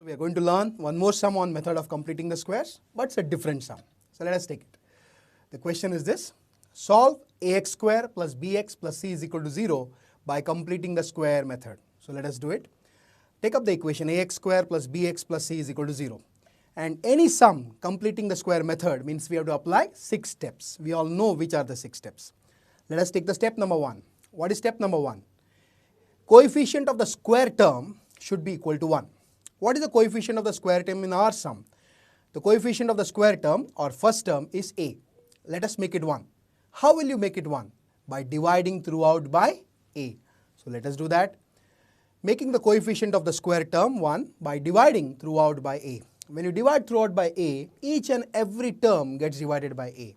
We are going to learn one more sum on method of completing the squares, but it's a different sum. So let us take it. The question is this: solve ax square plus bx plus c is equal to 0 by completing the square method. So let us do it. Take up the equation ax square plus bx plus c is equal to 0. And any sum completing the square method means we have to apply 6 steps. We all know which are the 6 steps. Let us take the step number 1. What is step number 1? Coefficient of the square term should be equal to 1. What is the coefficient of the square term in our sum? The coefficient of the square term or first term is a. Let us make it 1. How will you make it 1? By dividing throughout by a. So let us do that. Making the coefficient of the square term 1 by dividing throughout by a. When you divide throughout by a, each and every term gets divided by a.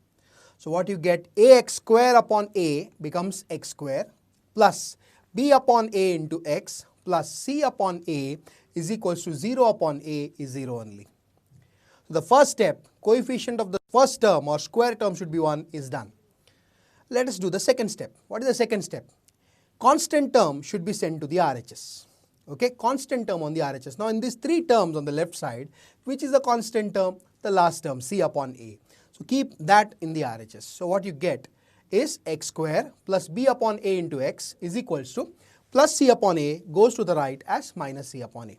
So what you get, ax square upon a becomes x square plus b upon a into x plus c upon a is equals to 0 upon a is 0 only. So the first step, coefficient of the first term or square term should be 1 is done. Let us do the second step. What is the second step? Constant term should be sent to the RHS. Okay, constant term on the RHS. Now in these 3 terms on the left side, which is the constant term? The last term, c upon a. So keep that in the RHS. So what you get is x square plus b upon a into x is equals to plus c upon a goes to the right as minus c upon a.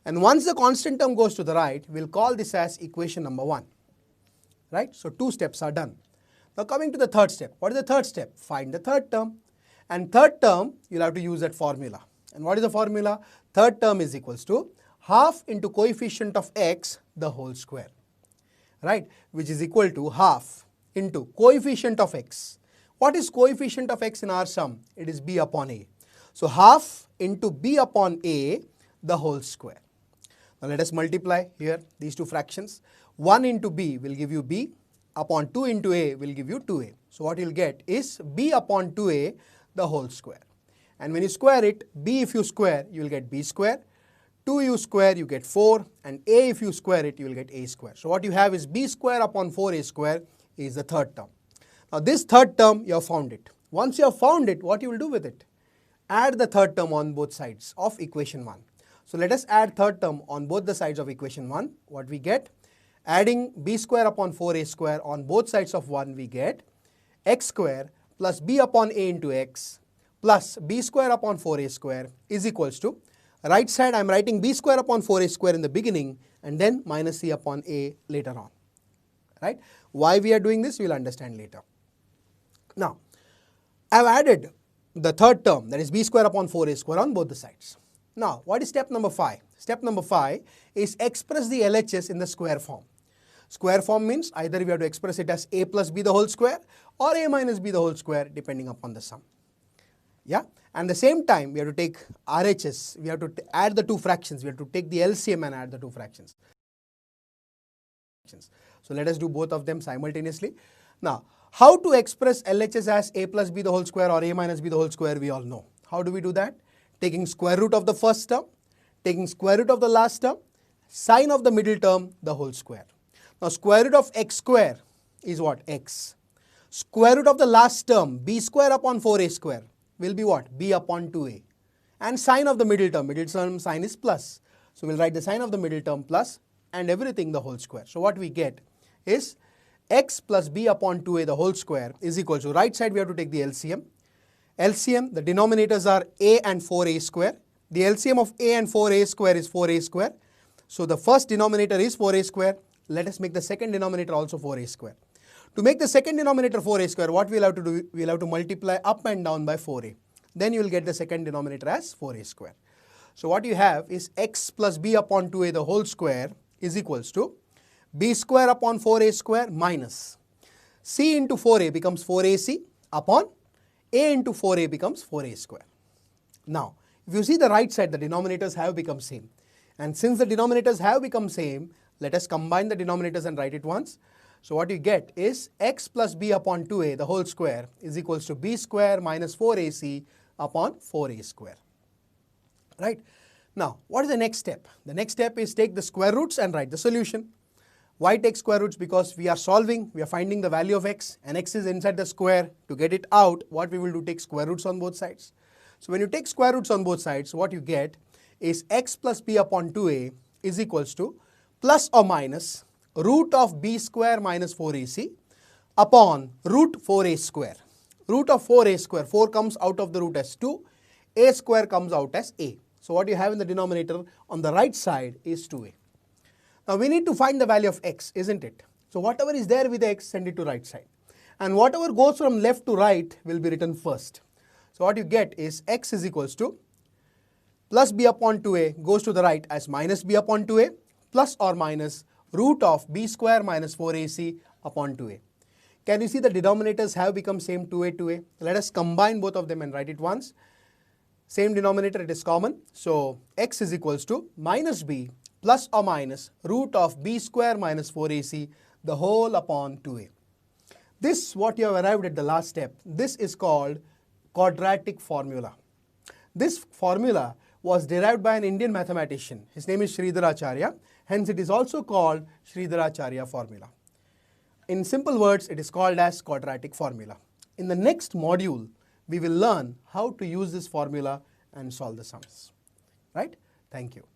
And once the constant term goes to the right, we'll call this as equation number 1. Right? So 2 steps are done. Now coming to the third step. What is the third step? Find the third term. And third term, you'll have to use that formula. And what is the formula? Third term is equals to half into coefficient of x the whole square. Right? Which is equal to half into coefficient of x. What is coefficient of x in our sum? It is b upon a. So half into b upon a the whole square. Now let us multiply here these 2 fractions. 1 into b will give you b, upon 2 into a will give you 2a. So what you'll get is b upon 2a the whole square. And when you square it, b if you square, you will get b square. 2 you square, you get 4. And a if you square it, you will get a square. So what you have is b square upon 4a square is the third term. Now this third term, you have found it. Once you have found it, what you will do with it? Add the third term on both sides of equation 1. So let us add third term on both the sides of equation 1. What we get? Adding b square upon 4a square on both sides of 1, we get x square plus b upon a into x plus b square upon 4a square is equals to, right side I am writing b square upon 4a square in the beginning and then minus c upon a later on. Right? Why we are doing this, we will understand later. Now, I have added the third term, that is b square upon 4a square on both the sides. Now, what is step number 5? Step number 5 is express the LHS in the square form. Square form means either we have to express it as a plus b the whole square or a minus b the whole square depending upon the sum. Yeah, and the same time we have to take RHS, we have to add the 2 fractions, we have to take the LCM and add the 2 fractions. So let us do both of them simultaneously. Now, how to express LHS as a plus b the whole square or a minus b the whole square, we all know. How do we do that? Taking square root of the first term, taking square root of the last term, sine of the middle term, the whole square. Now square root of x square is what? X. Square root of the last term, b square upon 4a square will be what? B upon 2a. And sine of the middle term sine is plus. So we'll write the sine of the middle term plus and everything the whole square. So what we get is x plus b upon 2a the whole square is equal to, right side we have to take the LCM. LCM, the denominators are a and 4a square. The LCM of a and 4a square is 4a square. So the first denominator is 4a square. Let us make the second denominator also 4a square. To make the second denominator 4a square, what we'll have to do? We'll have to multiply up and down by 4a. Then you will get the second denominator as 4a square. So what you have is x plus b upon 2a the whole square is equals to b square upon 4a square minus c into 4a becomes 4ac upon a into 4a becomes 4a square. Now, if you see the right side, the denominators have become same. And since the denominators have become same, let us combine the denominators and write it once. So what you get is x plus b upon 2a the whole square is equals to b square minus 4ac upon 4a square. Right? Now, what is the next step? The next step is take the square roots and write the solution. Why take square roots? Because we are solving, we are finding the value of x and x is inside the square. To get it out, what we will do, take square roots on both sides. So when you take square roots on both sides, what you get is x plus b upon 2a is equals to plus or minus root of b square minus 4ac upon root 4a square. Root of 4a square, 4 comes out of the root as 2, a square comes out as a. So what you have in the denominator on the right side is 2a. Now we need to find the value of x, isn't it? So whatever is there with x, send it to right side. And whatever goes from left to right will be written first. So what you get is x is equals to plus b upon 2a goes to the right as minus b upon 2a plus or minus root of b square minus 4ac upon 2a. Can you see the denominators have become same 2a, 2a? Let us combine both of them and write it once. Same denominator, it is common. So x is equals to minus b plus or minus root of b square minus 4ac the whole upon 2a. This what you have arrived at the last step. This is called quadratic formula. This formula was derived by an Indian mathematician. His name is Sridharacharya. Hence it is also called Sridharacharya formula. In simple words, it is called as quadratic formula. In the next module, we will learn how to use this formula and solve the sums. Right? Thank you.